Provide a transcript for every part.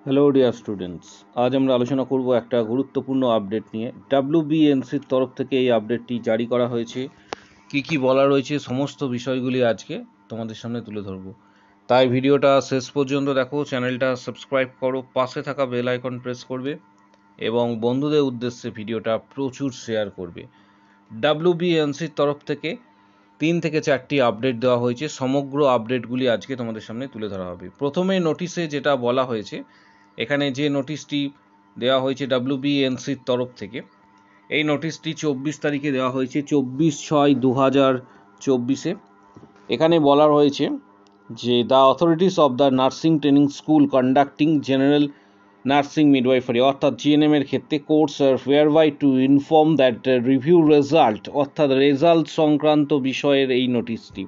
Hello dear students, আজ আমরা আলোচনা করব একটা গুরুত্বপূর্ণ আপডেট নিয়ে। ডাব্লিউবিএনসির তরফ থেকে এই আপডেটটি জারি করা হয়েছে। কি বলা রয়েছে সমস্ত বিষয়গুলি আজকে তোমাদের সামনে তুলে ধরবো। তাই ভিডিওটা শেষ পর্যন্ত দেখো, চ্যানেলটা সাবস্ক্রাইব করো, পাশে থাকা বেল আইকন প্রেস করবে এবং বন্ধুদের উদ্দেশ্যে ভিডিওটা প্রচুর শেয়ার করবে। ডাব্লিউবিএনসির তরফ থেকে 3 থেকে 4টি আপডেট দেওয়া হয়েছে। সমগ্র আপডেটগুলি আজকে তোমাদের সামনে তুলে ধরা হবে। প্রথমে নোটিশে যেটা বলা হয়েছে, এখানে যে নোটিশটি দেওয়া হয়েছে ডাব্লিউবিএনসির তরফ থেকে, এই নোটিশটি 24 তারিখে দেওয়া হয়েছে, 24/6/2024। এখানে বলা হয়েছে যে the authorities of the nursing training school conducting general nursing midwifery অর্থাৎ জিএনএম এর ক্ষেত্রে কোর্স আর whereby to inform that review result অর্থাৎ রেজাল্ট সংক্রান্ত বিষয়ের এই নোটিশটি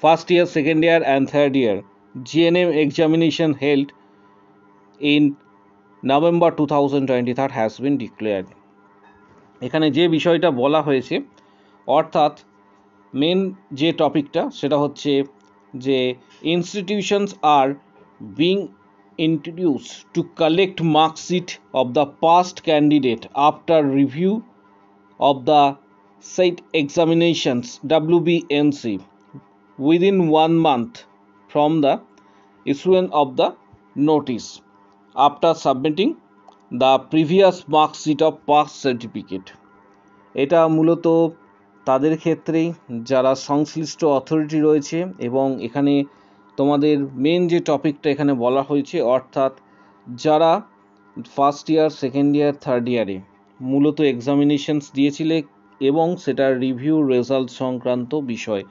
first year, second year and third year GNM examination held in November 2023 has been declared. এখানে যে বিষয়টা বলা হয়েছে, অর্থাৎ মেন যে টপিকটা সেটা হচ্ছে যে institutions are being introduced to collect mark sheet of the past candidate after review of the said examinations WBNC within 1 month from the issuance of the notice after submitting the previous mark sheet of pass certificate। এটা মূলত তাদের ক্ষেত্রেই যারা সংশ্লিষ্ট authority রয়েছে, এবং এখানে তোমাদের মেন যে টপিকটা এখানে বলা হয়েছে, অর্থাৎ যারা ফার্স্ট ইয়ার, সেকেন্ড ইয়ার, থার্ড ইয়ারে মূলত এক্সামিনেশনস দিয়েছিলে এবং সেটার রিভিউ রেজাল্ট সংক্রান্ত বিষয়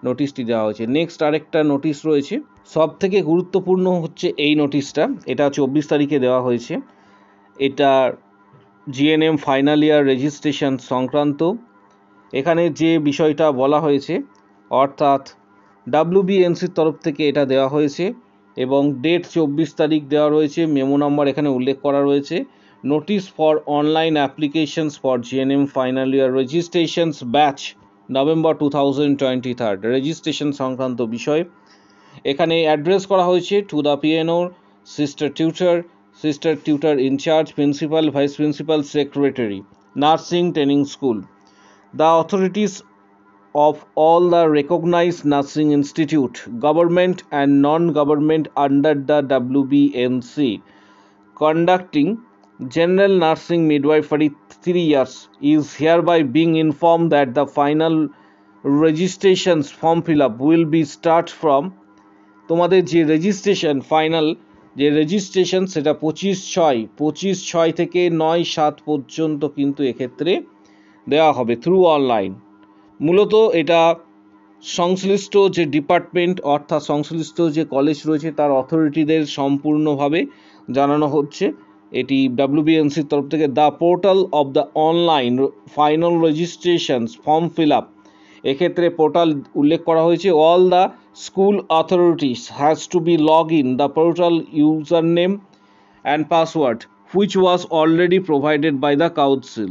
নোটিশটি দেওয়া হয়েছে। নেক্সট আরেকটা নোটিশ রয়েছে, সব থেকে গুরুত্বপূর্ণ হচ্ছে এই নোটিশটা। এটা 24 তারিখে দেওয়া হয়েছে। এটা জিএনএম ফাইনাল ইয়ার রেজিস্ট্রেশন সংক্রান্ত। এখানে যে বিষয়টা বলা হয়েছে, অর্থাৎ ডাব্লিউবিএনসির তরফ থেকে এটা দেওয়া হয়েছে এবং ডেট 24 তারিখ দেওয়া রয়েছে। মেমো নাম্বার এখানে উল্লেখ করা রয়েছে। Notice for online applications for GNM final year registrations batch November 2023 রেজিস্ট্রেশন সংক্রান্ত বিষয়। এখানে অ্যাড্রেস করা হয়েছে to the PNO, sister tutor in-charge, principal, vice principal, secretary, nursing training school, the authorities of all the recognized nursing institute, government and non-government under the WBNC conducting general nursing midwifery 3 years is hereby being informed that the final registrations form fill up will be start from তোমাদের যে registration final যে registration সেটা 25/6 থেকে 9/7 পর্যন্ত কিন্তু এক্ষেত্রে দেওয়া হবে থ্রু অনলাইন। মূলত এটা সংশ্লিষ্ট যে ডিপার্টমেন্ট অর্থাৎ সংশ্লিষ্ট যে কলেজ রয়েছে তার অথরিটিদের সম্পূর্ণভাবে জানানো হচ্ছে। এটি ডাব্লিউবিএনসির তরফ থেকে the portal of the online final registrations form fill up, এক্ষেত্রে পোর্টাল উল্লেখ করা হয়েছে। All the school authorities has to be log in the portal user name and password which was already provided by the council.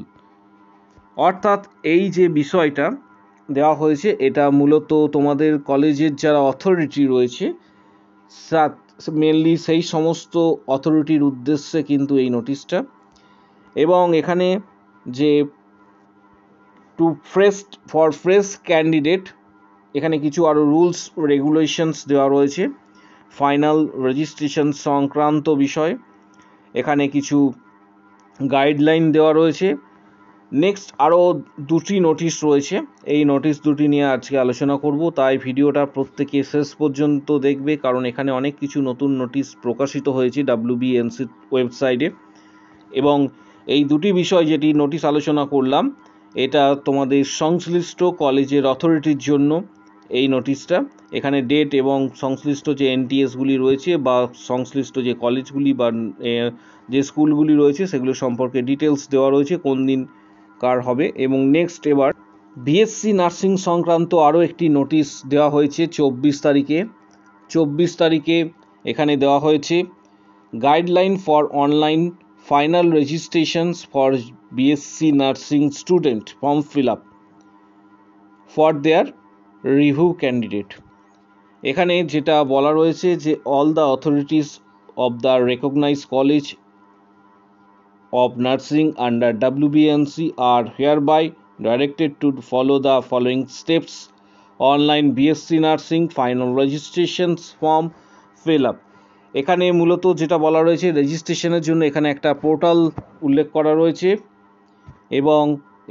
অর্থাৎ এই যে বিষয়টা দেওয়া হয়েছে, এটা মূলত তোমাদের কলেজের যারা অথরিটি রয়েছে মেনলি সেই সমস্ত অথরিটির উদ্দেশ্যে কিন্তু এই নোটিশটা। এবং এখানে যে ফ্রেশ ক্যান্ডিডেট, এখানে কিছু আরও রুলস রেগুলেশনস দেওয়া রয়েছে ফাইনাল রেজিস্ট্রেশন সংক্রান্ত বিষয়। এখানে কিছু গাইডলাইন দেওয়া রয়েছে। নেক্সট আরও দুটি নোটিশ রয়েছে, এই নোটিশ দুটি নিয়ে আজকে আলোচনা করব। তাই ভিডিওটা প্রত্যেকে শেষ পর্যন্ত দেখবে, কারণ এখানে অনেক কিছু নতুন নোটিশ প্রকাশিত হয়েছে ডাব্লিউবিএনসির ওয়েবসাইটে। এবং এই দুটি বিষয় যেটি নোটিশ আলোচনা করলাম, এটা তোমাদের সংশ্লিষ্ট কলেজের অথরিটির জন্য এই নোটিশটা। এখানে ডেট এবং সংশ্লিষ্ট যে এনটিএসগুলি রয়েছে বা সংশ্লিষ্ট যে কলেজগুলি বা যে স্কুলগুলি রয়েছে সেগুলো সম্পর্কে ডিটেলস দেওয়া রয়েছে কোন দিন কার হবে। এবং নেক্সট এবার বিএসসি নার্সিং সংক্রান্ত আরও একটি নোটিশ দেওয়া হয়েছে 24 তারিখে এখানে দেওয়া হয়েছে guideline for online final registrations for BSc nursing student form fill up for their review candidate. এখানে যেটা বলা রয়েছে যে all the authorities of the recognized college of nursing under WBNC are hereby directed to follow the following steps: online BSc nursing final registrations form fill up. এখানে মূলত যেটা বলা রয়েছে, রেজিস্ট্রেশনের জন্য এখানে একটা পোর্টাল উল্লেখ করা রয়েছে এবং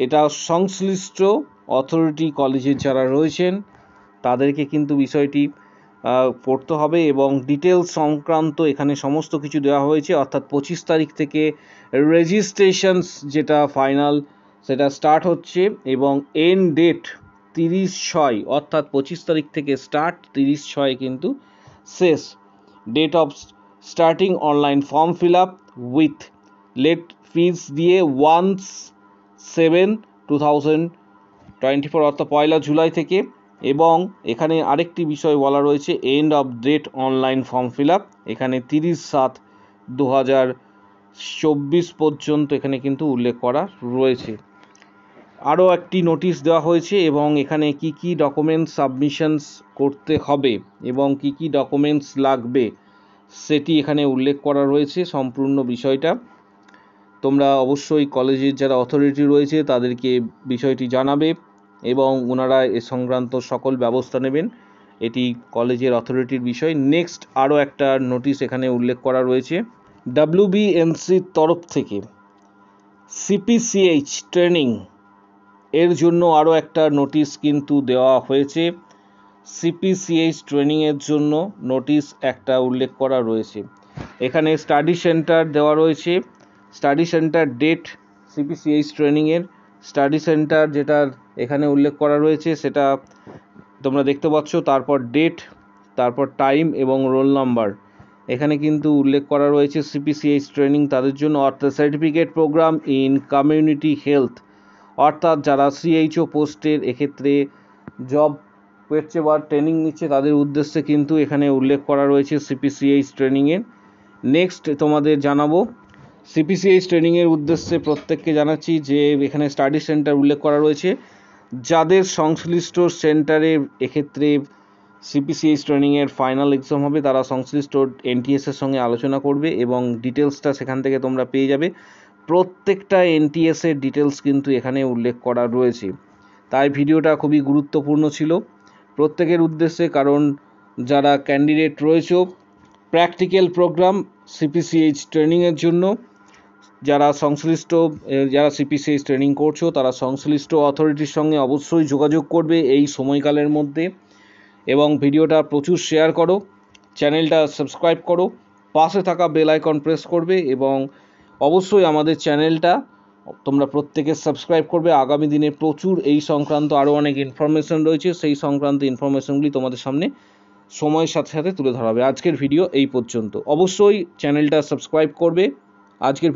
এটা সংশ্লিষ্ট অথরিটি কলেজের যারা রয়েছেন তাদেরকে কিন্তু বিষয়টি পড়তে হবে এবং ডিটেলস সংক্রান্ত এখানে সমস্ত কিছু দেওয়া হয়েছে। অর্থাৎ 25 তারিখ থেকে রেজিস্ট্রেশনস যেটা ফাইনাল সেটা স্টার্ট হচ্ছে এবং এন্ড ডেট 30/6, অর্থাৎ 25 তারিখ থেকে স্টার্ট, 30/6 কিন্তু শেষ। Date of starting online form fill up with late fees দিয়ে 1/7/2024, অর্থাৎ 1 জুলাই থেকে। এবং এখানে আরেকটি বিষয় বলা রয়েছে, end of date online form fill up এখানে 30/7/2024 পর্যন্ত এখানে কিন্তু উল্লেখ করা রয়েছে। আরও একটি নোটিশ দেওয়া হয়েছে এবং এখানে কি কি ডকুমেন্টস সাবমিশনস করতে হবে এবং কি কি ডকুমেন্টস লাগবে সেটি এখানে উল্লেখ করা রয়েছে। সম্পূর্ণ বিষয়টা তোমরা অবশ্যই কলেজের যারা অথরিটি রয়েছে তাদেরকে বিষয়টি জানাবে এবং ওনারা এ সংক্রান্ত সকল ব্যবস্থা নেবেন। এটি কলেজের অথরিটির বিষয়। নেক্সট আরও একটা নোটিশ এখানে উল্লেখ করা রয়েছে, WBNCর তরফ থেকে CPCH ট্রেনিং এর জন্য আরও একটা নোটিশ কিন্তু দেওয়া হয়েছে। CPCH ট্রেনিংয়ের জন্য নোটিশ একটা উল্লেখ করা রয়েছে। এখানে স্টাডি সেন্টার দেওয়া রয়েছে, স্টাডি সেন্টার ডেট CPCH ট্রেনিংয়ের স্টাডি সেন্টার যেটা এখানে উল্লেখ করা রয়েছে সেটা তোমরা দেখতে পাচ্ছ, তারপর ডেট, তারপর টাইম এবং রোল নাম্বার এখানে কিন্তু উল্লেখ করা রয়েছে। CPCH ট্রেনিং তাদের জন্য, অর্থাৎ certificate programme in community health, অর্থাৎ যারা CHO পোস্টের এক্ষেত্রে জব পেচ্ছে বা ট্রেনিং নিচ্ছে তাদের উদ্দেশ্যে কিন্তু এখানে উল্লেখ করা রয়েছে CPCH ট্রেনিংয়ের। নেক্সট তোমাদের জানাবো CPCH ট্রেনিংয়ের উদ্দেশ্যে প্রত্যেককে জানাচ্ছি যে এখানে স্টাডি সেন্টার উল্লেখ করা রয়েছে। যাদের সংশ্লিষ্ট সেন্টারে এক্ষেত্রে CPCH ট্রেনিংয়ের ফাইনাল এক্সাম হবে তারা সংশ্লিষ্ট NTS-এর সঙ্গে আলোচনা করবে এবং ডিটেলসটা সেখান থেকে তোমরা পেয়ে যাবে। প্রত্যেকটা NTS-এর ডিটেলস কিন্তু এখানে উল্লেখ করা রয়েছে। তাই ভিডিওটা খুবই গুরুত্বপূর্ণ ছিল প্রত্যেকের উদ্দেশ্যে, কারণ যারা ক্যান্ডিডেট রয়েছে প্র্যাকটিক্যাল প্রোগ্রাম CPCH ট্রেনিংয়ের জন্য যারা CPCH ট্রেনিং করছো তারা সংশ্লিষ্ট অথরিটির সঙ্গে অবশ্যই যোগাযোগ করবে এই সময়কালের মধ্যে এবং ভিডিওটা প্রচুর শেয়ার করো, চ্যানেলটা সাবস্ক্রাইব করো, পাশে থাকা বেল আইকন প্রেস করবে এবং অবশ্যই আমাদের চ্যানেলটা তোমরা প্রত্যেকে সাবস্ক্রাইব করবে। আগামী দিনে প্রচুর এই সংক্রান্ত আরও অনেক ইনফরমেশন রয়েছে, সেই সংক্রান্ত ইনফরমেশনগুলি তোমাদের সামনে সময়ের সাথে সাথে তুলে ধরা হবে। আজকের ভিডিও এই পর্যন্ত, অবশ্যই চ্যানেলটা সাবস্ক্রাইব করবে। আজকের